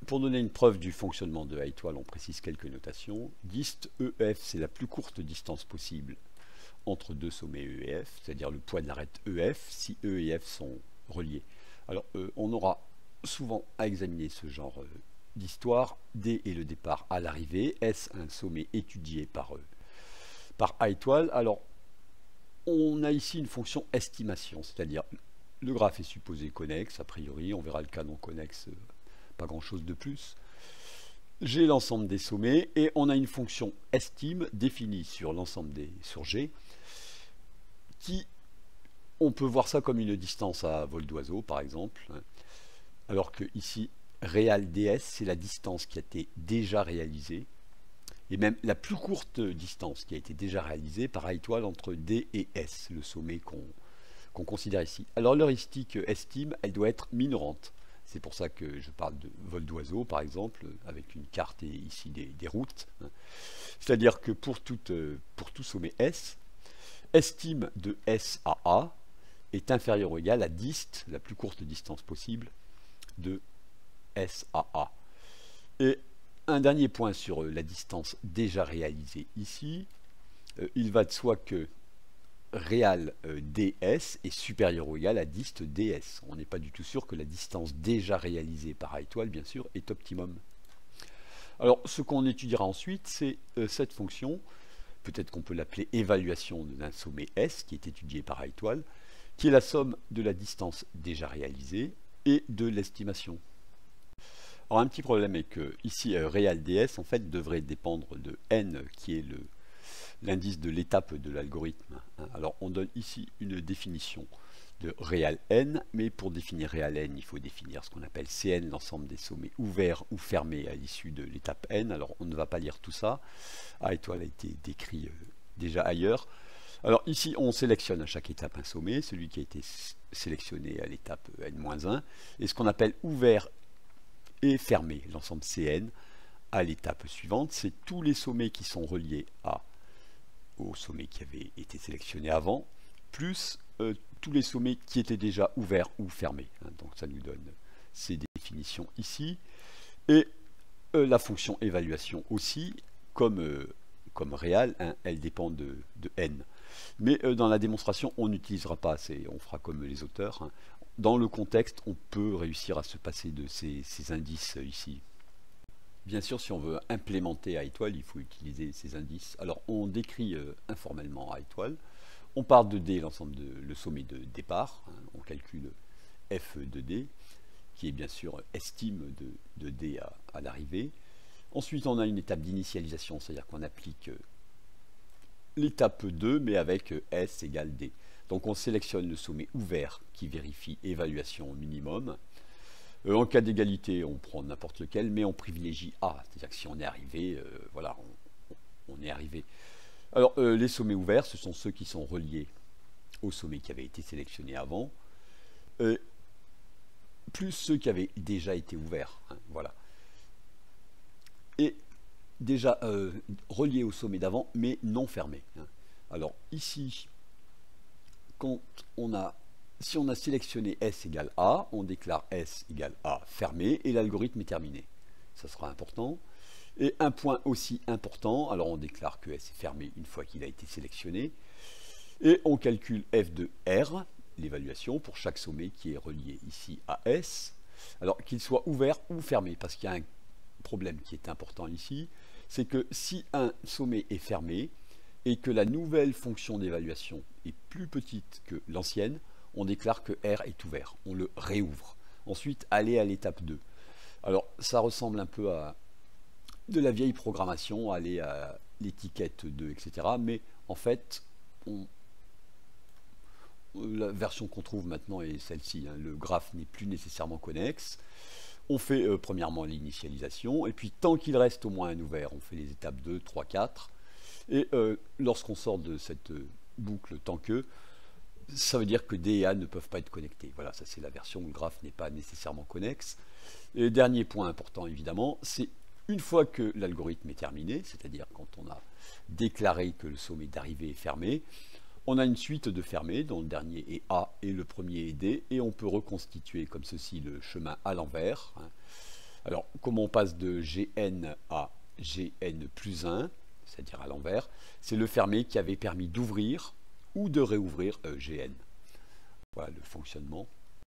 pour donner une preuve du fonctionnement de A étoile, on précise quelques notations. Dist EF, c'est la plus courte distance possible entre deux sommets E et F, c'est-à-dire le poids de l'arête EF, si E et F sont reliés. Alors, on aura souvent à examiner ce genre d'histoire. D est le départ à l'arrivée, S un sommet étudié par A étoile. Alors, on a ici une fonction estimation, c'est-à-dire le graphe est supposé connexe, a priori, on verra le cas non connexe, pas grand-chose de plus. J'ai l'ensemble des sommets et on a une fonction estime définie sur l'ensemble sur G, qui, on peut voir ça comme une distance à vol d'oiseau, par exemple, alors que ici, réal ds, c'est la distance qui a été déjà réalisée, et même la plus courte distance qui a été déjà réalisée par A étoile entre D et S, le sommet qu'on considère ici. Alors l'heuristique estime, elle doit être minorante. C'est pour ça que je parle de vol d'oiseau, par exemple, avec une carte et ici des routes. C'est-à-dire que pour tout sommet S, estime de S à A est inférieure ou égale à dist, la plus courte distance possible, de S à A. Et un dernier point sur la distance déjà réalisée ici. Il va de soi que réal ds est supérieur ou égal à dist ds. On n'est pas du tout sûr que la distance déjà réalisée par A étoile, bien sûr, est optimum. Alors, ce qu'on étudiera ensuite, c'est cette fonction, peut-être qu'on peut l'appeler évaluation d'un sommet S, qui est étudié par A étoile, qui est la somme de la distance déjà réalisée et de l'estimation. Alors, un petit problème est que ici, réal ds, en fait, devrait dépendre de n, qui est l'indice de l'étape de l'algorithme. Alors, on donne ici une définition de réal n, mais pour définir réal n, il faut définir ce qu'on appelle Cn, l'ensemble des sommets ouverts ou fermés à l'issue de l'étape n. Alors, on ne va pas lire tout ça. A étoile a été décrit déjà ailleurs. Alors, ici, on sélectionne à chaque étape un sommet, celui qui a été sélectionné à l'étape n-1, et ce qu'on appelle ouvert et fermé, l'ensemble Cn, à l'étape suivante, c'est tous les sommets qui sont reliés au sommet qui avait été sélectionné avant, plus tous les sommets qui étaient déjà ouverts ou fermés. Donc ça nous donne ces définitions ici. Et la fonction évaluation aussi, comme réal, elle dépend de n. Mais dans la démonstration, on n'utilisera pas, on fera comme les auteurs. Dans le contexte, on peut réussir à se passer de ces indices ici. Bien sûr, si on veut implémenter A étoile, il faut utiliser ces indices. Alors, on décrit informellement A étoile. On part de D, le sommet de départ. On calcule F de D, qui est bien sûr estime de D à l'arrivée. Ensuite, on a une étape d'initialisation, c'est-à-dire qu'on applique l'étape 2, mais avec S égale D. Donc on sélectionne le sommet ouvert qui vérifie évaluation minimum. En cas d'égalité, on prend n'importe lequel, mais on privilégie A. C'est-à-dire que si on est arrivé, voilà, on est arrivé. Alors les sommets ouverts, ce sont ceux qui sont reliés au sommet qui avait été sélectionné avant, plus ceux qui avaient déjà été ouverts. Voilà. Et déjà reliés au sommet d'avant, mais non fermés. Alors ici, si on a sélectionné S égale A, on déclare S égale A fermé et l'algorithme est terminé. Ça sera important. Et un point aussi important, alors on déclare que S est fermé une fois qu'il a été sélectionné. Et on calcule F de R, l'évaluation, pour chaque sommet qui est relié ici à S. Alors qu'il soit ouvert ou fermé, parce qu'il y a un problème qui est important ici, c'est que si un sommet est fermé, et que la nouvelle fonction d'évaluation est plus petite que l'ancienne, on déclare que R est ouvert, on le réouvre. Ensuite, aller à l'étape 2. Alors, ça ressemble un peu à de la vieille programmation, aller à l'étiquette 2, etc. Mais en fait, la version qu'on trouve maintenant est celle-ci. Le graphe n'est plus nécessairement connexe. On fait premièrement l'initialisation, et puis tant qu'il reste au moins un ouvert, on fait les étapes 2, 3, 4. Et lorsqu'on sort de cette boucle tant que, ça veut dire que D et A ne peuvent pas être connectés. Voilà, ça c'est la version où le graphe n'est pas nécessairement connexe. Et dernier point important évidemment, c'est une fois que l'algorithme est terminé, c'est-à-dire quand on a déclaré que le sommet d'arrivée est fermé, on a une suite de fermés dont le dernier est A et le premier est D, et on peut reconstituer comme ceci le chemin à l'envers. Alors, comment on passe de Gn à Gn plus 1, c'est-à-dire à l'envers, c'est le fermé qui avait permis d'ouvrir ou de réouvrir Gn. Voilà le fonctionnement.